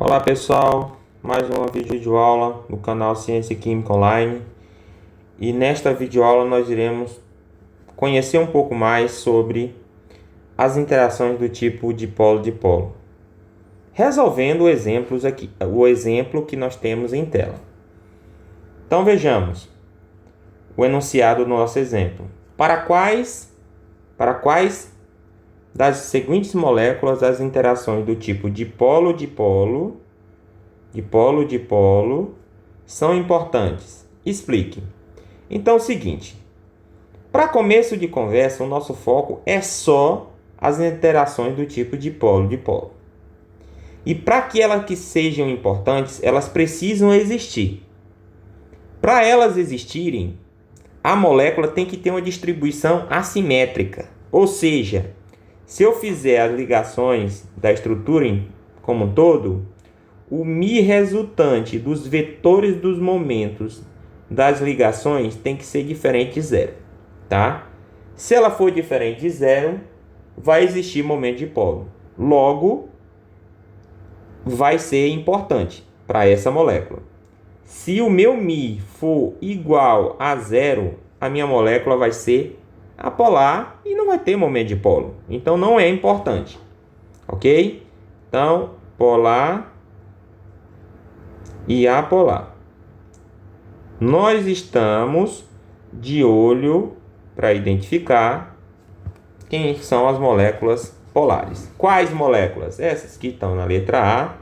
Olá pessoal, mais uma videoaula do canal Ciência Química Online. E nesta videoaula nós iremos conhecer um pouco mais sobre as interações do tipo dipolo-dipolo, resolvendo exemplos aqui, o exemplo que nós temos em tela. Então vejamos o enunciado do nosso exemplo. Para quais das seguintes moléculas as interações do tipo dipolo-dipolo são importantes? Explique. Então é o seguinte, para começo de conversa, o nosso foco é só as interações do tipo dipolo-dipolo. E para que elas sejam importantes, elas precisam existir. Para elas existirem, a molécula tem que ter uma distribuição assimétrica. Ou seja, se eu fizer as ligações da estrutura como um todo, o μ resultante dos vetores dos momentos das ligações tem que ser diferente de zero, tá? Se ela for diferente de zero, vai existir momento dipolo. Logo, vai ser importante para essa molécula. Se o meu μ for igual a zero, a minha molécula vai ser apolar e não vai ter momento dipolo. Então, não é importante. Ok? Então, polar e apolar. Nós estamos de olho para identificar quem são as moléculas polares. Quais moléculas? Essas que estão na letra A,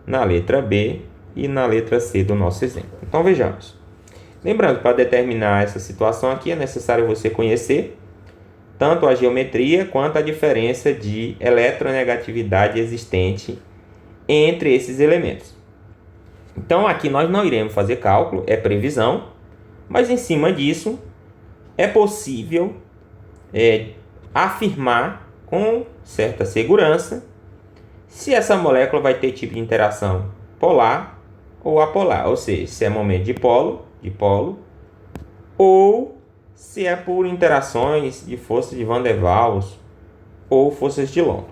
na letra B e na letra C do nosso exemplo. Então vejamos. Lembrando, para determinar essa situação aqui é necessário você conhecer tanto a geometria quanto a diferença de eletronegatividade existente entre esses elementos. Então aqui nós não iremos fazer cálculo, é previsão, mas em cima disso é possível afirmar com certa segurança se essa molécula vai ter tipo de interação polar ou apolar, ou seja, se é momento dipolo, ou se é por interações de força de Van der Waals ou forças de London.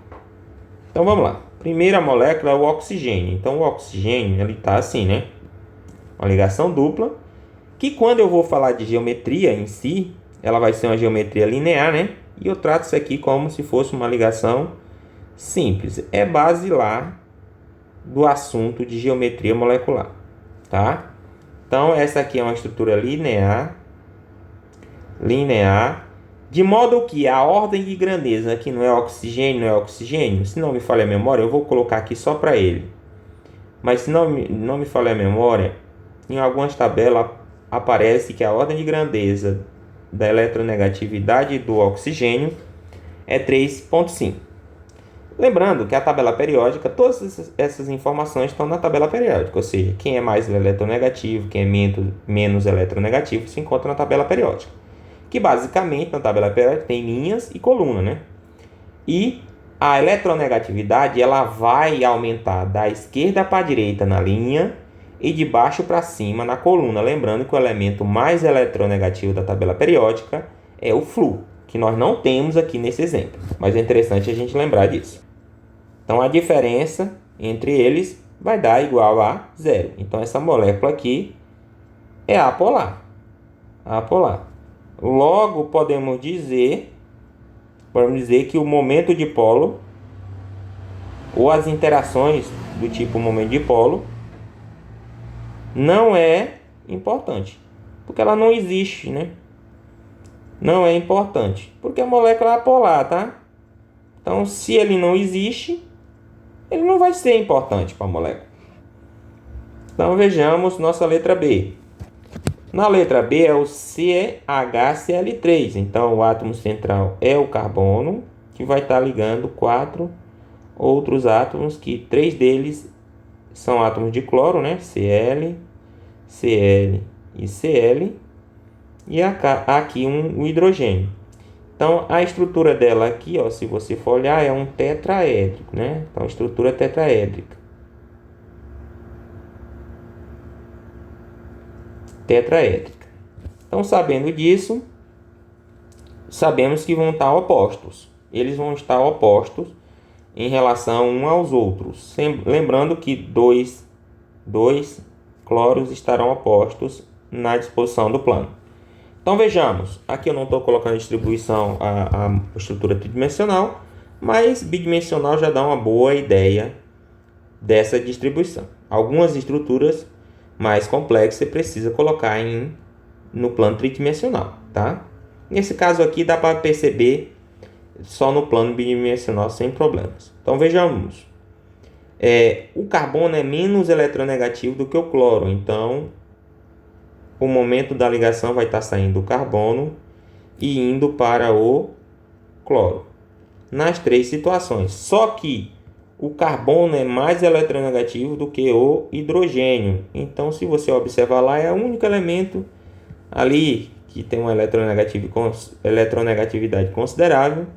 Então vamos lá. Primeira molécula é o oxigênio. Então o oxigênio ele está assim, né? Uma ligação dupla, que quando eu vou falar de geometria em si, ela vai ser uma geometria linear, né? E eu trato isso aqui como se fosse uma ligação simples. É basilar do assunto de geometria molecular, tá? Então essa aqui é uma estrutura linear, de modo que a ordem de grandeza aqui não é oxigênio, se não me falha a memória, eu vou colocar aqui só para ele. Mas se não me falha a memória, em algumas tabelas aparece que a ordem de grandeza da eletronegatividade do oxigênio é 3,5. Lembrando que a tabela periódica, todas essas informações estão na tabela periódica, ou seja, quem é mais eletronegativo, quem é menos eletronegativo, se encontra na tabela periódica. Que basicamente na tabela periódica tem linhas e coluna, né? E a eletronegatividade ela vai aumentar da esquerda para a direita na linha e de baixo para cima na coluna. Lembrando que o elemento mais eletronegativo da tabela periódica é o flúor, que nós não temos aqui nesse exemplo, mas é interessante a gente lembrar disso. Então a diferença entre eles vai dar igual a zero. Então essa molécula aqui é apolar. Logo podemos dizer que o momento dipolo ou as interações do tipo momento dipolo não é importante, porque ela não existe, né? Não é importante, porque a molécula é apolar, tá? Então, se ele não existe, ele não vai ser importante para a molécula. Então, vejamos nossa letra B. Na letra B é o CHCl3. Então, o átomo central é o carbono, que vai estar ligando 4 outros átomos, que 3 deles são átomos de cloro, né? Cl, Cl e Cl. E aqui um hidrogênio. Então, a estrutura dela aqui, ó, se você for olhar, é um tetraédrico, né? Então, estrutura tetraédrica. Então, sabendo disso, sabemos que vão estar opostos. Eles vão estar opostos em relação um aos outros. Lembrando que dois cloros estarão opostos na disposição do plano. Então vejamos, aqui eu não estou colocando a distribuição, a estrutura tridimensional, mas bidimensional já dá uma boa ideia dessa distribuição. Algumas estruturas mais complexas você precisa colocar no plano tridimensional, tá? Nesse caso aqui dá para perceber só no plano bidimensional sem problemas. Então vejamos, o carbono é menos eletronegativo do que o cloro, então o momento da ligação vai estar saindo do carbono e indo para o cloro, nas três situações. Só que o carbono é mais eletronegativo do que o hidrogênio. Então, se você observar lá, é o único elemento ali que tem uma eletronegatividade considerável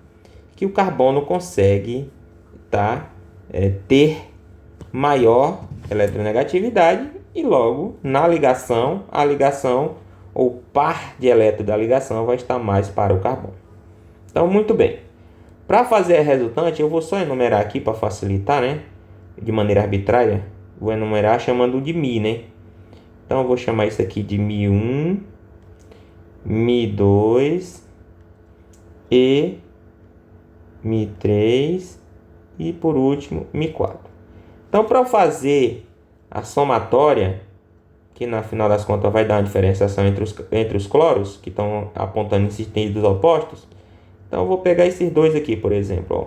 que o carbono consegue ter maior eletronegatividade e logo na ligação, a ligação ou par de elétrons da ligação vai estar mais para o carbono. Então, muito bem. Para fazer a resultante, eu vou só enumerar aqui para facilitar, né? De maneira arbitrária. Vou enumerar chamando de Mi, né? Então, eu vou chamar isso aqui de Mi1, Mi2 e Mi3 e, por último, Mi4. Então, para fazer a somatória, que na final das contas vai dar uma diferenciação entre os cloros, que estão apontando em sentidos opostos. Então, eu vou pegar esses dois aqui, por exemplo. Ó.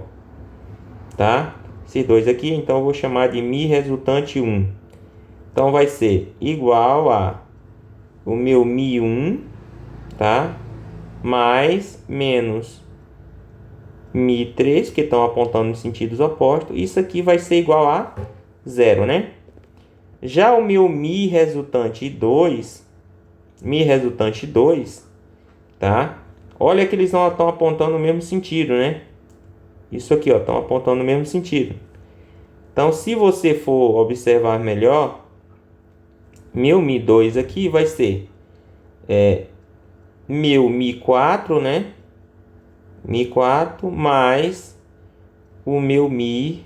Tá? Esses dois aqui, então eu vou chamar de Mi resultante 1. Então, vai ser igual a o meu Mi1, tá? Mais menos Mi3, que estão apontando em sentidos opostos. Isso aqui vai ser igual a 0, né? Já o meu Mi resultante 2, tá? Olha que eles não estão apontando no mesmo sentido, né? Isso aqui, ó, estão apontando no mesmo sentido. Então, se você for observar melhor, meu Mi2 aqui vai ser meu Mi4, né? Mi4 mais o meu Mi2.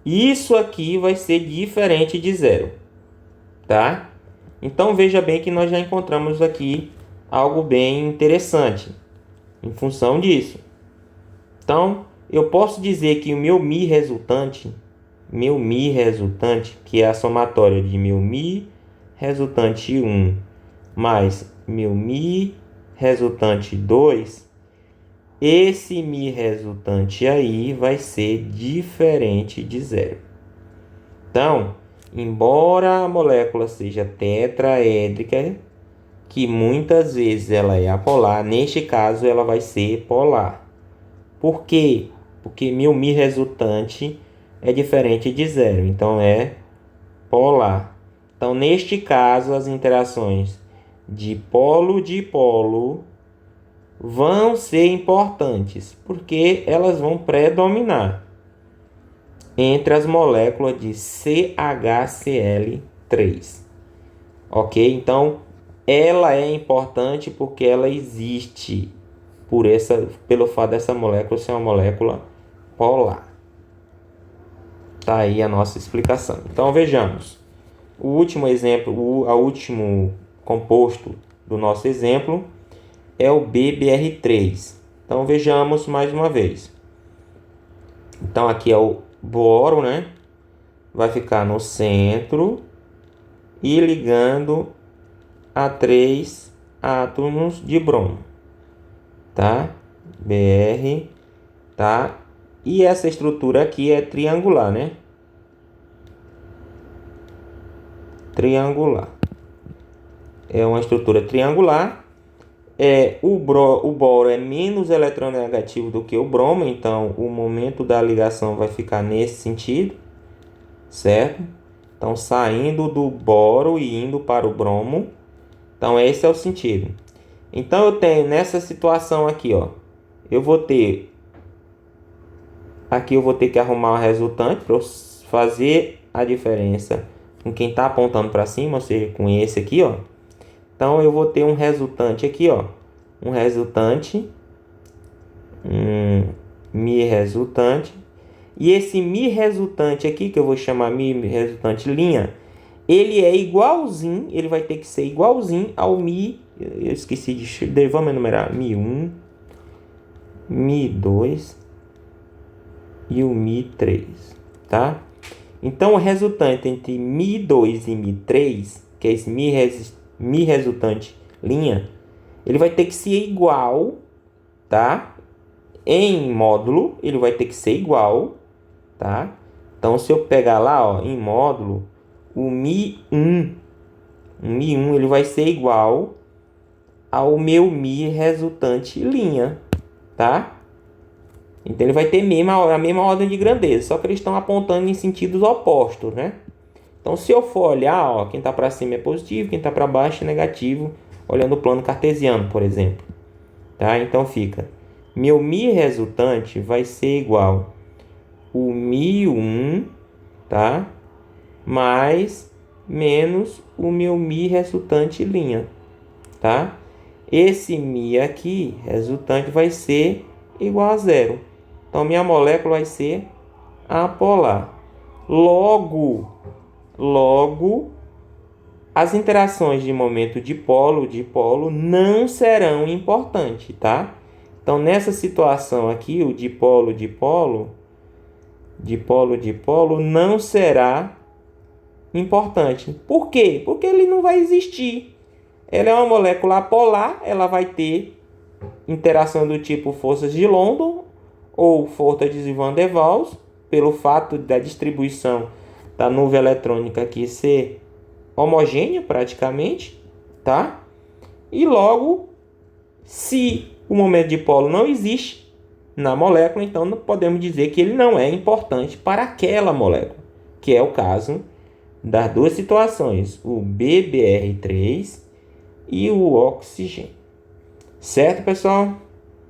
Isso aqui vai ser diferente de 0, tá? Então, veja bem que nós já encontramos aqui algo bem interessante em função disso. Então, eu posso dizer que o meu Mi resultante, que é a somatória de meu Mi resultante 1 mais meu Mi resultante 2, esse Mi resultante aí vai ser diferente de 0. Então, embora a molécula seja tetraédrica, que muitas vezes ela é apolar, neste caso ela vai ser polar. Por quê? Porque meu Mi resultante é diferente de 0, então é polar. Então, neste caso, as interações de dipolo vão ser importantes, porque elas vão predominar entre as moléculas de CHCl3. Ok? Então, ela é importante porque ela existe pelo fato dessa molécula ser uma molécula polar. Tá aí a nossa explicação. Então, vejamos. O último exemplo, o último composto do nosso exemplo é o BBr3. Então, vejamos mais uma vez. Então, aqui é o boro, né? Vai ficar no centro e ligando a 3 átomos de bromo, tá? Br, tá? E essa estrutura aqui é triangular, né? Triangular. É uma estrutura triangular. O boro é menos eletronegativo do que o bromo, então o momento da ligação vai ficar nesse sentido, certo? Então, saindo do boro e indo para o bromo. Então, esse é o sentido. Então, eu tenho nessa situação aqui, ó, eu vou ter que arrumar uma resultante para fazer a diferença com quem está apontando para cima, ou seja, com esse aqui, ó. Então, eu vou ter um resultante aqui, ó. Um resultante Mi resultante. E esse Mi resultante aqui, que eu vou chamar Mi resultante linha, ele é igualzinho, ele vai ter que ser igualzinho ao Mi, eu esqueci de, vamos enumerar, Mi1, Mi2 e o Mi3, tá? Então, o resultante entre Mi2 e Mi3, que é esse Mi resultante linha, ele vai ter que ser igual, tá? Em módulo, ele vai ter que ser igual, tá? Então, se eu pegar lá, ó, em módulo, o Mi1, ele vai ser igual ao meu Mi resultante linha, tá? Então, ele vai ter a mesma ordem de grandeza, só que eles estão apontando em sentidos opostos, né? Então, se eu for olhar, ó, quem está para cima é positivo, quem está para baixo é negativo, olhando o plano cartesiano, por exemplo. Tá? Então, fica, meu Mi resultante vai ser igual o Mi1, tá? Mais menos o meu Mi resultante linha, tá? Esse Mi aqui, resultante, vai ser igual a zero. Então, minha molécula vai ser apolar. Logo, as interações de momento dipolo não serão importantes, tá? Então, nessa situação aqui, o dipolo não será importante. Por quê? Porque ele não vai existir. Ela é uma molécula apolar, ela vai ter interação do tipo forças de London ou forças de Van der Waals, pelo fato da distribuição da nuvem eletrônica aqui ser homogênea praticamente, tá? E logo, se o momento dipolo não existe na molécula, então não podemos dizer que ele não é importante para aquela molécula, que é o caso das duas situações, o BBr3 e o oxigênio. Certo, pessoal?